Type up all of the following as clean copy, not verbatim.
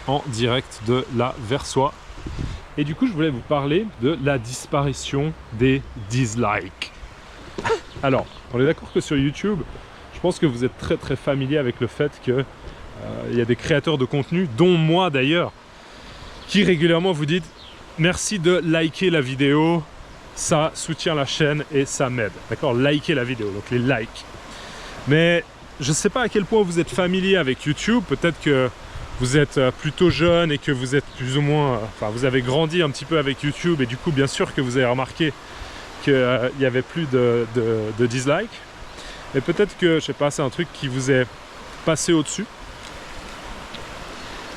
en direct de la Versoix. Et du coup, je voulais vous parler de la disparition des dislikes. Alors, on est d'accord que sur YouTube, je pense que vous êtes très familier avec le fait que y a des créateurs de contenu, dont moi d'ailleurs, qui régulièrement vous dites merci de liker la vidéo, ça soutient la chaîne et ça m'aide. D'accord, liker la vidéo, donc les likes. Mais je ne sais pas à quel point vous êtes familier avec YouTube, peut-être que vous êtes plutôt jeune et que vous êtes plus ou moins, enfin vous avez grandi un petit peu avec YouTube et du coup bien sûr que vous avez remarqué qu'il n'y avait plus de dislikes. Et peut-être que, je sais pas, c'est un truc qui vous est passé au-dessus.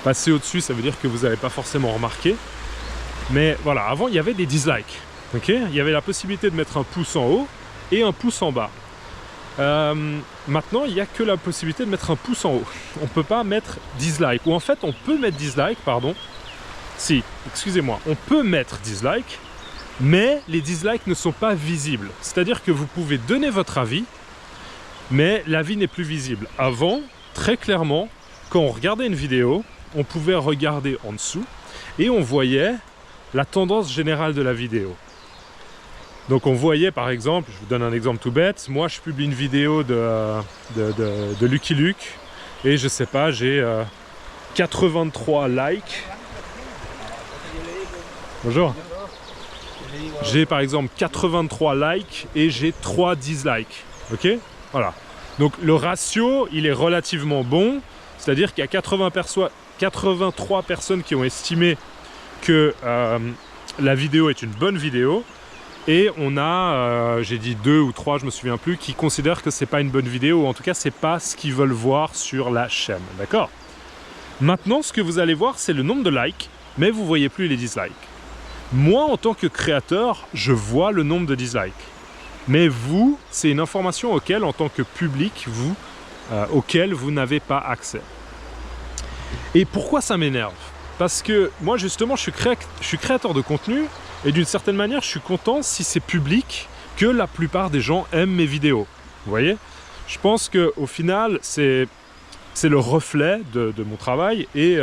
Passer au-dessus, ça veut dire que vous n'avez pas forcément remarqué. Mais voilà, avant il y avait des dislikes. Okay, il y avait la possibilité de mettre un pouce en haut et un pouce en bas. Maintenant, il n'y a que la possibilité de mettre un pouce en haut. On ne peut pas mettre dislike. Ou en fait, on peut mettre dislike, pardon. Si, excusez-moi, on peut mettre dislike, mais les dislikes ne sont pas visibles. C'est-à-dire que vous pouvez donner votre avis, mais l'avis n'est plus visible. Avant, très clairement, quand on regardait une vidéo, on pouvait regarder en dessous et on voyait la tendance générale de la vidéo. Donc on voyait par exemple, je vous donne un exemple tout bête, moi je publie une vidéo de Lucky Luke et je sais pas, j'ai 83 likes. Bonjour. J'ai par exemple 83 likes et j'ai 3 dislikes. Ok? Voilà. Donc le ratio, il est relativement bon, c'est-à-dire qu'il y a 83 personnes qui ont estimé que la vidéo est une bonne vidéo. Et on a, j'ai dit 2 ou 3, je me souviens plus, qui considèrent que c'est pas une bonne vidéo, ou en tout cas c'est pas ce qu'ils veulent voir sur la chaîne, d'accord? Maintenant, ce que vous allez voir, c'est le nombre de likes, mais vous voyez plus les dislikes. Moi, en tant que créateur, je vois le nombre de dislikes. Mais vous, c'est une information auquel, en tant que public, auquel vous n'avez pas accès. Et pourquoi ça m'énerve? Parce que moi, justement, je suis créateur de contenu, et d'une certaine manière, je suis content si c'est public que la plupart des gens aiment mes vidéos. Vous voyez? Je pense qu'au final, c'est le reflet de mon travail. Et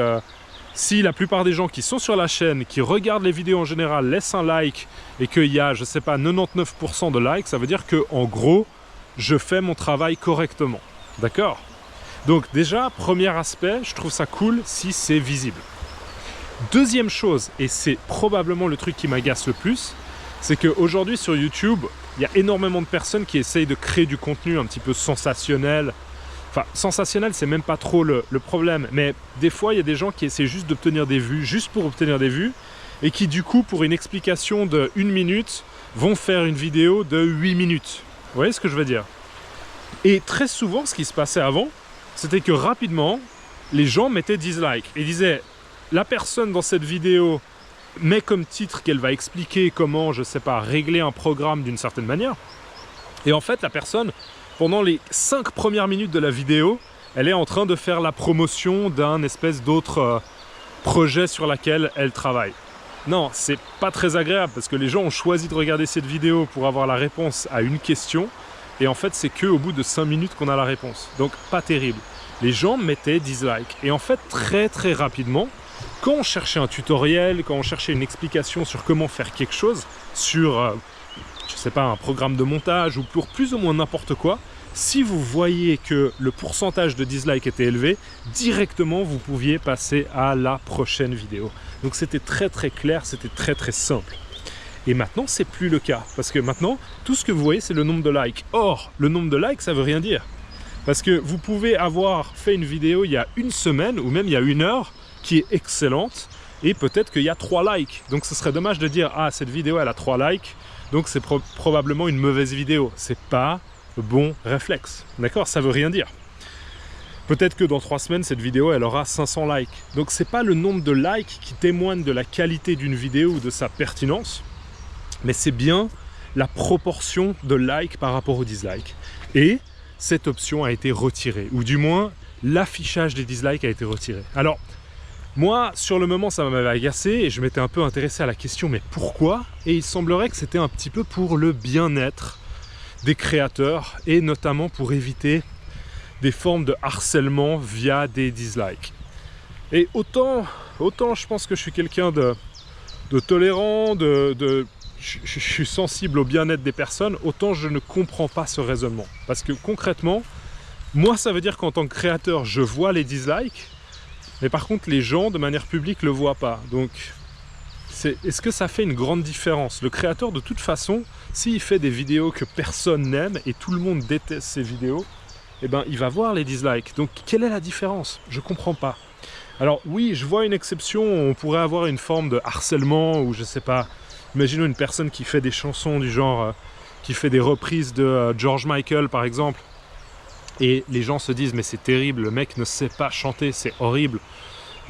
si la plupart des gens qui sont sur la chaîne, qui regardent les vidéos en général, laissent un like et qu'il y a, je sais pas, 99% de likes, ça veut dire que en gros, je fais mon travail correctement. D'accord? Donc déjà, premier aspect, je trouve ça cool si c'est visible. Deuxième chose, et c'est probablement le truc qui m'agace le plus, c'est qu'aujourd'hui sur YouTube, il y a énormément de personnes qui essayent de créer du contenu un petit peu sensationnel. Enfin, sensationnel, c'est même pas trop le problème, mais des fois, il y a des gens qui essaient juste d'obtenir des vues, juste pour obtenir des vues, et qui du coup, pour une explication de 1 minute, vont faire une vidéo de 8 minutes. Vous voyez ce que je veux dire? Et très souvent, ce qui se passait avant, c'était que rapidement, les gens mettaient dislike et disaient la personne dans cette vidéo met comme titre qu'elle va expliquer comment, je sais pas, régler un programme d'une certaine manière. Et en fait, la personne, pendant les 5 premières minutes de la vidéo, elle est en train de faire la promotion d'un espèce d'autre projet sur laquelle elle travaille. Non, c'est pas très agréable parce que les gens ont choisi de regarder cette vidéo pour avoir la réponse à une question. Et en fait, c'est qu'au bout de 5 minutes qu'on a la réponse. Donc, pas terrible. Les gens mettaient dislike. Et en fait, très rapidement, quand on cherchait un tutoriel, quand on cherchait une explication sur comment faire quelque chose, sur, je sais pas, un programme de montage ou pour plus ou moins n'importe quoi, si vous voyez que le pourcentage de dislike était élevé, directement vous pouviez passer à la prochaine vidéo. Donc c'était très clair, c'était très simple. Et maintenant, c'est plus le cas, parce que maintenant, tout ce que vous voyez, c'est le nombre de likes. Or, le nombre de likes, ça veut rien dire. Parce que vous pouvez avoir fait une vidéo il y a 1 semaine, ou même il y a 1 heure, qui est excellente, et peut-être qu'il y a 3 likes. Donc ce serait dommage de dire « Ah, cette vidéo, elle a 3 likes, donc c'est probablement une mauvaise vidéo. » C'est pas bon réflexe, d'accord? Ça veut rien dire. Peut-être que dans 3 semaines, cette vidéo, elle aura 500 likes. Donc c'est pas le nombre de likes qui témoigne de la qualité d'une vidéo ou de sa pertinence, mais c'est bien la proportion de likes par rapport aux dislikes. Et cette option a été retirée, ou du moins, l'affichage des dislikes a été retiré. Alors, moi, sur le moment, ça m'avait agacé et je m'étais un peu intéressé à la question, mais pourquoi? Et il semblerait que c'était un petit peu pour le bien-être des créateurs et notamment pour éviter des formes de harcèlement via des dislikes. Et autant je pense que je suis quelqu'un de tolérant, je suis sensible au bien-être des personnes, autant je ne comprends pas ce raisonnement. Parce que concrètement, moi ça veut dire qu'en tant que créateur, je vois les dislikes, mais par contre les gens de manière publique ne le voient pas. Donc est-ce que ça fait une grande différence? Le créateur de toute façon, s'il fait des vidéos que personne n'aime et tout le monde déteste ces vidéos, eh ben, il va voir les dislikes. Donc quelle est la différence? Je ne comprends pas. Alors oui, je vois une exception, on pourrait avoir une forme de harcèlement ou je sais pas, imaginons une personne qui fait des chansons du genre, qui fait des reprises de George Michael par exemple, et les gens se disent mais c'est terrible, le mec ne sait pas chanter, c'est horrible,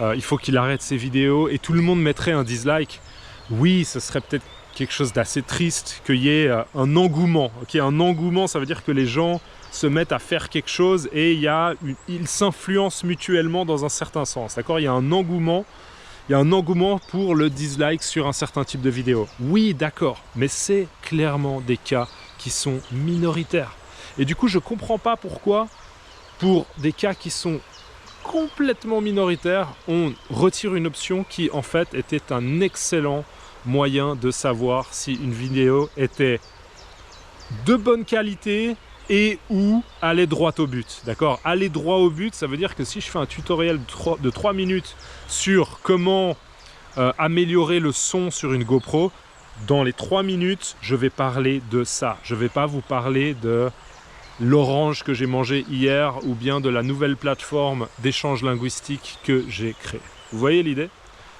il faut qu'il arrête ses vidéos, et tout le monde mettrait un dislike. Oui, ce serait peut-être quelque chose d'assez triste qu'il y ait un engouement. Okay, un engouement, ça veut dire que les gens se mettent à faire quelque chose et ils s'influencent mutuellement dans un certain sens. D'accord, il y a un engouement pour le dislike sur un certain type de vidéo. Oui, d'accord, mais c'est clairement des cas qui sont minoritaires. Et du coup, je ne comprends pas pourquoi, pour des cas qui sont complètement minoritaires, on retire une option qui en fait était un excellent moyen de savoir si une vidéo était de bonne qualité et ou aller droit au but. D'accord, aller droit au but, ça veut dire que si je fais un tutoriel de 3 minutes sur comment améliorer le son sur une GoPro, dans les 3 minutes, je vais parler de ça. Je ne vais pas vous parler de l'orange que j'ai mangé hier ou bien de la nouvelle plateforme d'échange linguistique que j'ai créée. Vous voyez l'idée?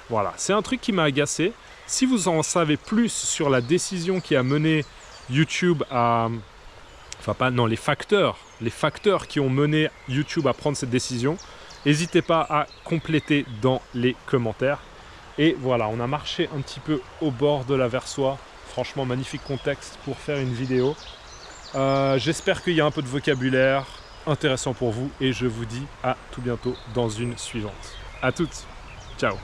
Voilà, c'est un truc qui m'a agacé. Si vous en savez plus sur la décision qui a mené YouTube à... Enfin pas, non, les facteurs qui ont mené YouTube à prendre cette décision, n'hésitez pas à compléter dans les commentaires. Et voilà, on a marché un petit peu au bord de la Versoix. Franchement, magnifique contexte pour faire une vidéo. J'espère qu'il y a un peu de vocabulaire intéressant pour vous et je vous dis à tout bientôt dans une suivante. À toutes, ciao.